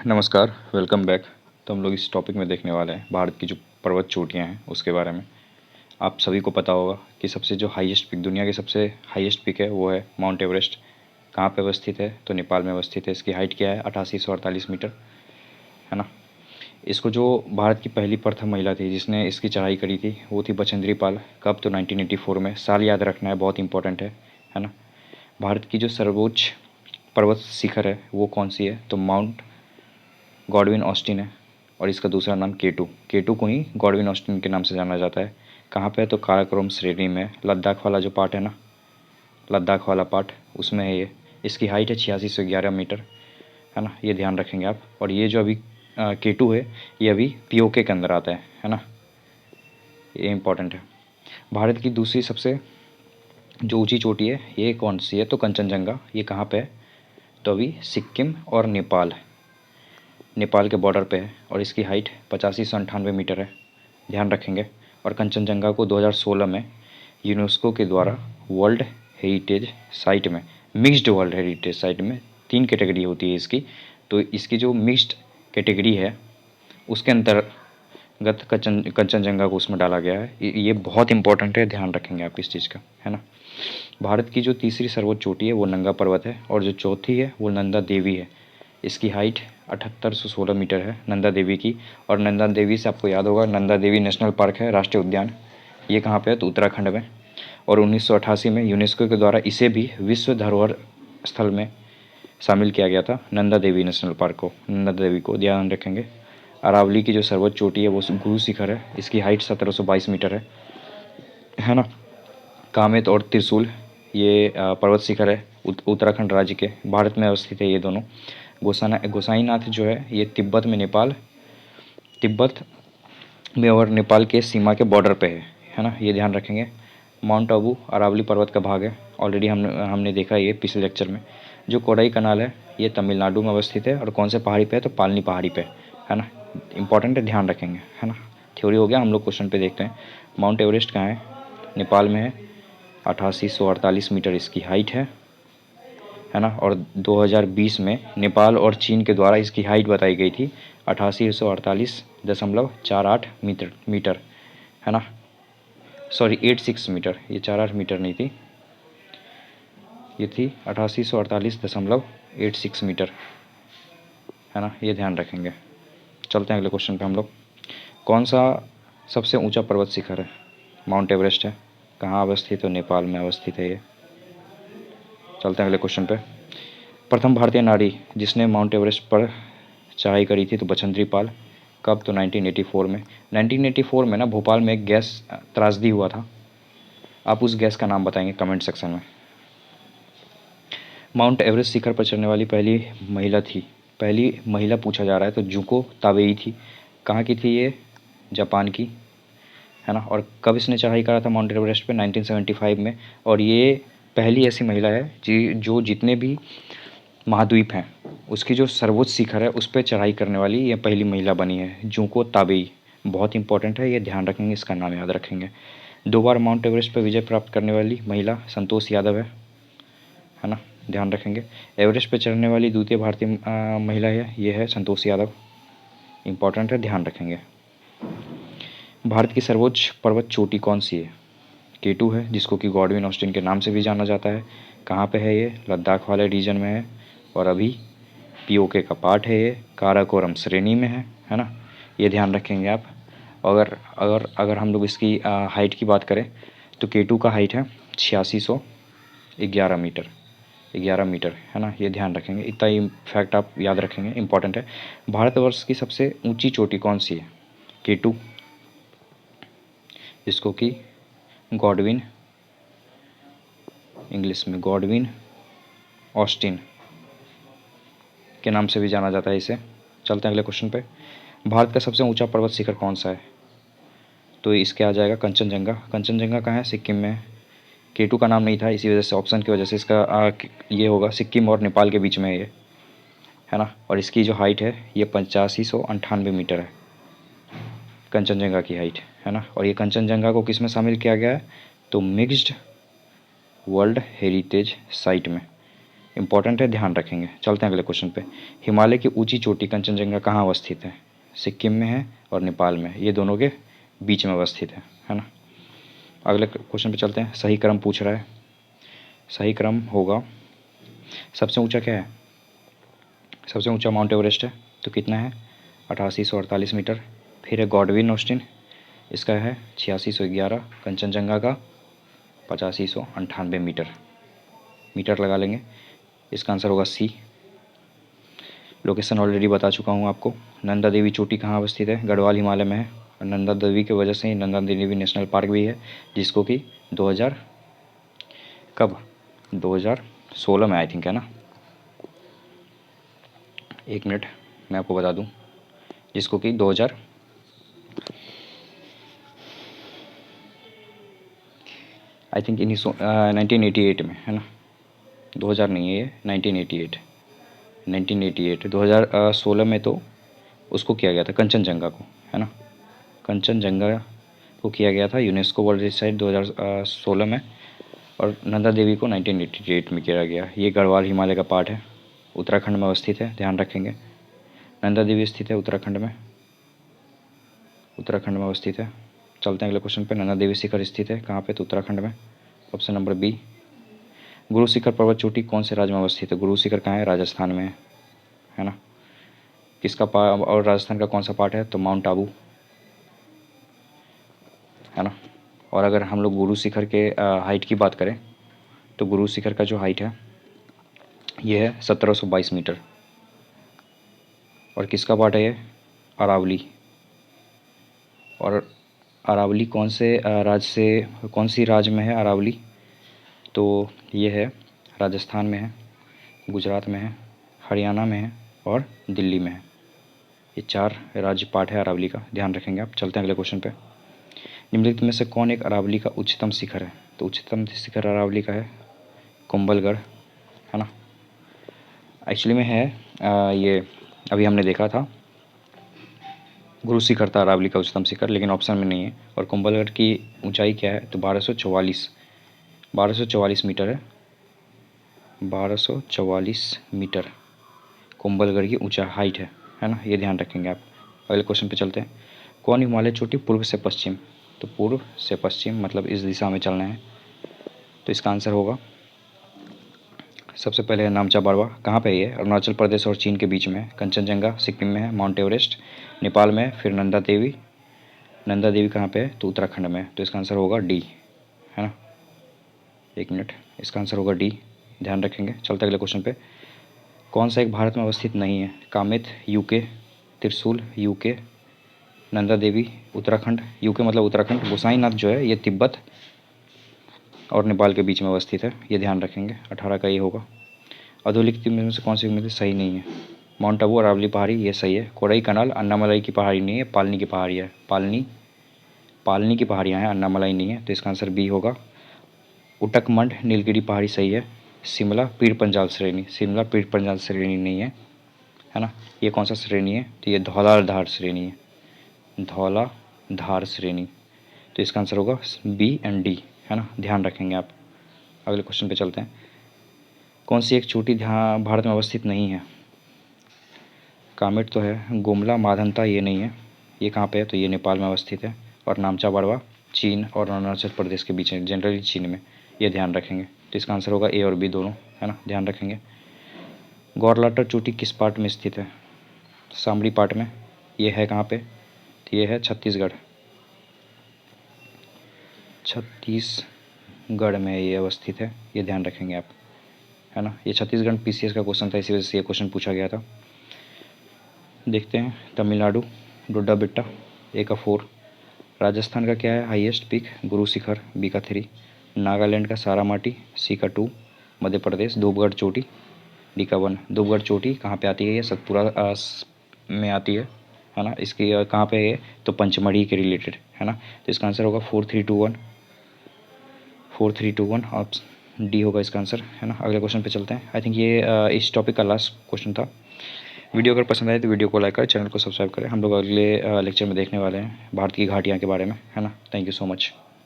नमस्कार, welcome back. तो हम लोग इस टॉपिक में देखने वाले हैं भारत की जो पर्वत चोटियां हैं उसके बारे में। आप सभी को पता होगा कि सबसे जो हाईएस्ट पीक, दुनिया की सबसे हाईएस्ट पीक है वो है माउंट एवरेस्ट। कहाँ पे अवस्थित है? तो नेपाल में अवस्थित है। इसकी हाइट क्या है? 8848 मीटर, है ना। इसको जो भारत की पहली प्रथम महिला थी जिसने इसकी चढ़ाई करी थी वो थी बछेंद्री पाल। कब? तो 1984 में। साल याद रखना है, बहुत इंपॉर्टेंट है ना। भारत की जो सर्वोच्च पर्वत शिखर है वो कौन सी है? तो माउंट गॉडविन ऑस्टिन है, और इसका दूसरा नाम केटू। केटू को ही गॉडविन ऑस्टिन के नाम से जाना जाता है। कहाँ पे है? तो काराकोरम श्रेणी में। लद्दाख वाला जो पार्ट है ना, लद्दाख वाला पार्ट, उसमें है ये। इसकी हाइट है 8611 मीटर, है ना। ये ध्यान रखेंगे आप। और ये जो अभी केटू है ये अभी पीओके के अंदर आता है ना। ये इंपॉर्टेंट है। भारत की दूसरी सबसे जो ऊंची चोटी है ये कौन सी है? तो कंचनजंगा। ये कहाँ पे है? तो अभी सिक्किम और नेपाल के बॉर्डर पे है, और इसकी हाइट 8598 मीटर है। ध्यान रखेंगे। और कंचनजंगा को 2016 में यूनेस्को के द्वारा वर्ल्ड हेरिटेज साइट में, मिक्स्ड वर्ल्ड हेरिटेज साइट में, 3 कैटेगरी होती है इसकी, तो इसकी जो मिक्स्ड कैटेगरी है उसके अंतर्गत कंचनजंगा को उसमें डाला गया है। ये बहुत इंपॉर्टेंट है, ध्यान रखेंगे आप इस चीज़ का, है ना। भारत की जो तीसरी सर्वोच्च चोटी है वो नंगा पर्वत है, और जो चौथी है वो नंदा देवी है। इसकी हाइट 7816 मीटर है नंदा देवी की। और नंदा देवी से आपको याद होगा, नंदा देवी नेशनल पार्क है, राष्ट्रीय उद्यान। ये कहाँ पे है? तो उत्तराखंड में। और 1988 में यूनेस्को के द्वारा इसे भी विश्व धरोहर स्थल में शामिल किया गया था, नंदा देवी नेशनल पार्क को, नंदा देवी को ध्यान रखेंगे। अरावली की जो सर्वोच्च चोटी है वो गुरु शिखर है। इसकी हाइट 1722 मीटर है ना। कामेत और त्रिशूल ये पर्वत शिखर है, उत्तराखंड राज्य के, भारत में अवस्थित है ये दोनों। गोसाईनाथ जो है ये तिब्बत में और नेपाल के सीमा के बॉर्डर पे है ना। ये ध्यान रखेंगे। माउंट आबू अरावली पर्वत का भाग है, ऑलरेडी हमने देखा ये पिछले लेक्चर में। जो कोडाई कनाल है ये तमिलनाडु में अवस्थित है, और कौन से पहाड़ी पे है? तो पालनी पहाड़ी पे, है ना। इंपॉर्टेंट है, ध्यान रखेंगे, है ना। थ्योरी हो गया, हम लोग क्वेश्चन पे देखते हैं। माउंट एवरेस्ट कहाँ है? नेपाल में है। 8848 मीटर इसकी हाइट है ना। और 2020 में नेपाल और चीन के द्वारा इसकी हाइट बताई गई थी 8848.48 मीटर, है ना। सॉरी 86 मीटर, ये 48 मीटर नहीं थी, ये थी 8848.86 मीटर, है ना। ये ध्यान रखेंगे। चलते हैं अगले क्वेश्चन पे हम लोग। कौन सा सबसे ऊंचा पर्वत शिखर है? माउंट एवरेस्ट है। कहाँ अवस्थित? तो नेपाल में अवस्थित है ये। चलते हैं अगले क्वेश्चन पे। प्रथम भारतीय नारी जिसने माउंट एवरेस्ट पर चढ़ाई करी थी तो बछेंद्री पाल। कब? तो 1984 में। 1984 में ना भोपाल में एक गैस त्रासदी हुआ था। आप उस गैस का नाम बताएंगे कमेंट सेक्शन में। माउंट एवरेस्ट शिखर पर चढ़ने वाली पहली महिला पूछा जा रहा है तो जुको ताबेई थी। कहाँ की थी ये? जापान की, है ना। और कब इसने चढ़ाई करा था माउंट एवरेस्ट पे? 1975 में। और ये पहली ऐसी महिला है जो जितने भी महाद्वीप हैं उसकी जो सर्वोच्च शिखर है उस पर चढ़ाई करने वाली ये पहली महिला बनी है, जुको ताबेई। बहुत इंपॉर्टेंट है, ये ध्यान रखेंगे, इसका नाम याद रखेंगे। 2 बार माउंट एवरेस्ट पर विजय प्राप्त करने वाली महिला संतोष यादव है ना। ध्यान रखेंगे। एवरेस्ट पर चढ़ने वाली द्वितीय भारतीय महिला है, ये है संतोष यादव। इंपॉर्टेंट है, ध्यान रखेंगे। भारत की सर्वोच्च पर्वत चोटी कौन सी है? केटू है, जिसको कि गॉडविन ऑस्टिन के नाम से भी जाना जाता है। कहाँ पे है ये? लद्दाख वाले रीजन में है, और अभी पीओके का पार्ट है ये, काराकोरम श्रेणी में है ना। ये ध्यान रखेंगे आप। अगर अगर अगर हम लोग इसकी हाइट की बात करें तो केटू का हाइट है 8611 मीटर, 11 मीटर, है ना। ये ध्यान रखेंगे, इतना ही फैक्ट आप याद रखेंगे, इंपॉर्टेंट है। भारतवर्ष की सबसे ऊंची चोटी कौन सी है? केटू, जिसको कि गॉडविन, इंग्लिश में गॉडविन ऑस्टिन के नाम से भी जाना जाता है इसे। चलते हैं अगले क्वेश्चन पे। भारत का सबसे ऊंचा पर्वत शिखर कौन सा है? तो इसके आ जाएगा कंचनजंगा। कंचनजंगा कहाँ है? सिक्किम में है। केटू का नाम नहीं था, इसी वजह से, ऑप्शन की वजह से इसका ये होगा, सिक्किम और नेपाल के बीच में है ना। और इसकी जो हाइट है ये 8598 मीटर है, कंचनजंगा की हाइट, है ना। और ये कंचनजंगा को किस में शामिल किया गया है? तो मिक्स्ड वर्ल्ड हेरिटेज साइट में, इंपॉर्टेंट है, ध्यान रखेंगे। चलते हैं अगले क्वेश्चन पे। हिमालय की ऊंची चोटी कंचनजंगा कहाँ अवस्थित है? सिक्किम में है और नेपाल में, ये दोनों के बीच में अवस्थित है ना। अगले क्वेश्चन पे चलते हैं। सही क्रम पूछ रहा है। सही क्रम होगा, सबसे ऊंचा क्या है? सबसे ऊंचा माउंट एवरेस्ट है, तो कितना है? 8848 मीटर। फिर है गॉडविन ऑस्टिन, इसका है 8611। कंचनजंगा का 8598 मीटर। मीटर लगा लेंगे, इसका आंसर होगा सी। लोकेशन ऑलरेडी बता चुका हूँ आपको। नंदा देवी चोटी कहाँ अवस्थित है? गढ़वाल हिमालय में है। और नंदा देवी की वजह से ही नंदा देवी नेशनल पार्क भी है, जिसको कि 2000 कब 2016 में आई थिंक, है ना। एक मिनट मैं आपको बता दूं, जिसको कि 2000 आई थिंक 1988 में, है ना। 2000 नहीं है ये, 1988 2016 में तो उसको किया गया था, कंचनजंगा को, है ना। कंचनजंगा को किया गया था यूनेस्को वर्ल्ड हेरिटेज साइट 2016 में, और नंदा देवी को 1988 में किया गया। ये गढ़वाल हिमालय का पार्ट है, उत्तराखंड में अवस्थित है, ध्यान रखेंगे। नंदा देवी स्थित है उत्तराखंड में, उत्तराखंड में अवस्थित है। चलते हैं अगले क्वेश्चन पे। नंदा देवी शिखर स्थित है कहाँ पे? तो उत्तराखंड में, option number B. Guru Shikhar पर्वत चोटी कौन से राज्य में अवस्थित है? गुरु शिखर कहाँ है? राजस्थान में है ना। किसका और राजस्थान का कौन सा पार्ट है? तो माउंट आबू, है ना। और अगर हम लोग गुरु शिखर के हाइट की बात करें, तो गुरु शिखर का जो हाइट है ये है 1722 मीटर। और किसका पार्ट है ये? अरावली। और अरावली कौन से राज्य से, कौन सी राज्य में है अरावली? तो ये है राजस्थान में है, गुजरात में है, हरियाणा में है और दिल्ली में है। ये 4 राज्य पार्ट है अरावली का, ध्यान रखेंगे आप। चलते हैं अगले क्वेश्चन पे। निम्नलिखित में से कौन एक अरावली का उच्चतम शिखर है? तो उच्चतम शिखर अरावली का है कुंभलगढ़, है ना। एक्चुअली में है ये अभी हमने देखा था, गुरु शिखर था अरावली का उच्चतम शिखर, लेकिन ऑप्शन में नहीं है। और कुंभलगढ़ की ऊंचाई क्या है? तो 1244 मीटर है। 1244 मीटर कुंभलगढ़ की ऊंचा हाइट है ना। ये ध्यान रखेंगे आप। अगले क्वेश्चन पे चलते हैं। कौन हिमालय चोटी पूर्व से पश्चिम? तो पूर्व से पश्चिम मतलब इस दिशा में चलना है, तो इसका आंसर होगा सबसे पहले है नामचा बारवा। कहाँ पे ये? अरुणाचल प्रदेश और चीन के बीच में है। कंचनजंगा सिक्किम में है। माउंट एवरेस्ट नेपाल में है। फिर नंदा देवी, नंदा देवी कहाँ पे है? तो उत्तराखंड में है, तो इसका आंसर होगा डी, है ना। एक मिनट, इसका आंसर होगा डी, ध्यान रखेंगे। चलते अगले क्वेश्चन पे। कौन सा एक भारत में अवस्थित नहीं है? कामेत यूके, त्रिशूल यूके, नंदा देवी उत्तराखंड, यूके मतलब उत्तराखंड, गोसाईनाथ जो है ये तिब्बत और नेपाल के बीच में अवस्थित है, ये ध्यान रखेंगे। 18 का ये होगा। अधोलिखित में से कौन सी में सही नहीं है? माउंट आबू अरावली पहाड़ी, ये सही है। कोडई कनाल अन्नामलाई की पहाड़ी नहीं है, पालनी की पहाड़ी है। पालनी की पहाड़ियाँ हैं, अन्नामलाई नहीं है, तो इसका आंसर बी होगा। उटकमंड नीलगिरी पहाड़ी सही है। शिमला पीर पंजाल श्रेणी, शिमला पीर पंजाल श्रेणी नहीं है ना। ये कौन सा श्रेणी है? तो ये धौलाधार श्रेणी है, धौलाधार श्रेणी, तो इसका आंसर होगा बी एंड डी, है ना, ध्यान रखेंगे आप। अगले क्वेश्चन पे चलते हैं। कौन सी एक चोटी भारत में अवस्थित नहीं है? कामेट तो है, गुमला माधनता ये नहीं है। ये कहाँ पे है? तो ये नेपाल में अवस्थित है। और नामचा बारवा चीन और अरुणाचल प्रदेश के बीच में, जनरली चीन में, ये ध्यान रखेंगे। तो इसका आंसर होगा ए और बी दोनों, है ना, ध्यान रखेंगे। गौरलाटर चोटी किस पार्ट में स्थित है? शामली पार्ट में। ये है कहाँ पे? तो ये है छत्तीसगढ़, छत्तीसगढ़ में ये अवस्थित है, ये ध्यान रखेंगे आप, है ना। ये छत्तीसगढ़ पीसीएस का क्वेश्चन था, इसी वजह से ये क्वेश्चन पूछा गया था। देखते हैं। तमिलनाडु डोडा बेट्टा, ए का 4। राजस्थान का क्या है highest peak? Guru Shikhar, B का 3। नागालैंड का सारामाटी, सी का 2। मध्य प्रदेश धूपगढ़ चोटी, डी का 1। धूपगढ़ चोटी कहाँ पे आती है? ये सतपुरा में आती है ना। इसकी कहाँ पे है? तो पंचमढ़ी के रिलेटेड, है ना। तो इसका आंसर होगा 4321, 4321 ऑप्शन डी होगा इसका आंसर, है ना। अगले क्वेश्चन पे चलते हैं। आई थिंक ये इस टॉपिक का लास्ट क्वेश्चन था। वीडियो अगर पसंद आए तो वीडियो को लाइक करें, चैनल को सब्सक्राइब करें। हम लोग अगले लेक्चर में देखने वाले हैं भारत की घाटियाँ के बारे में, है ना। Thank you so much.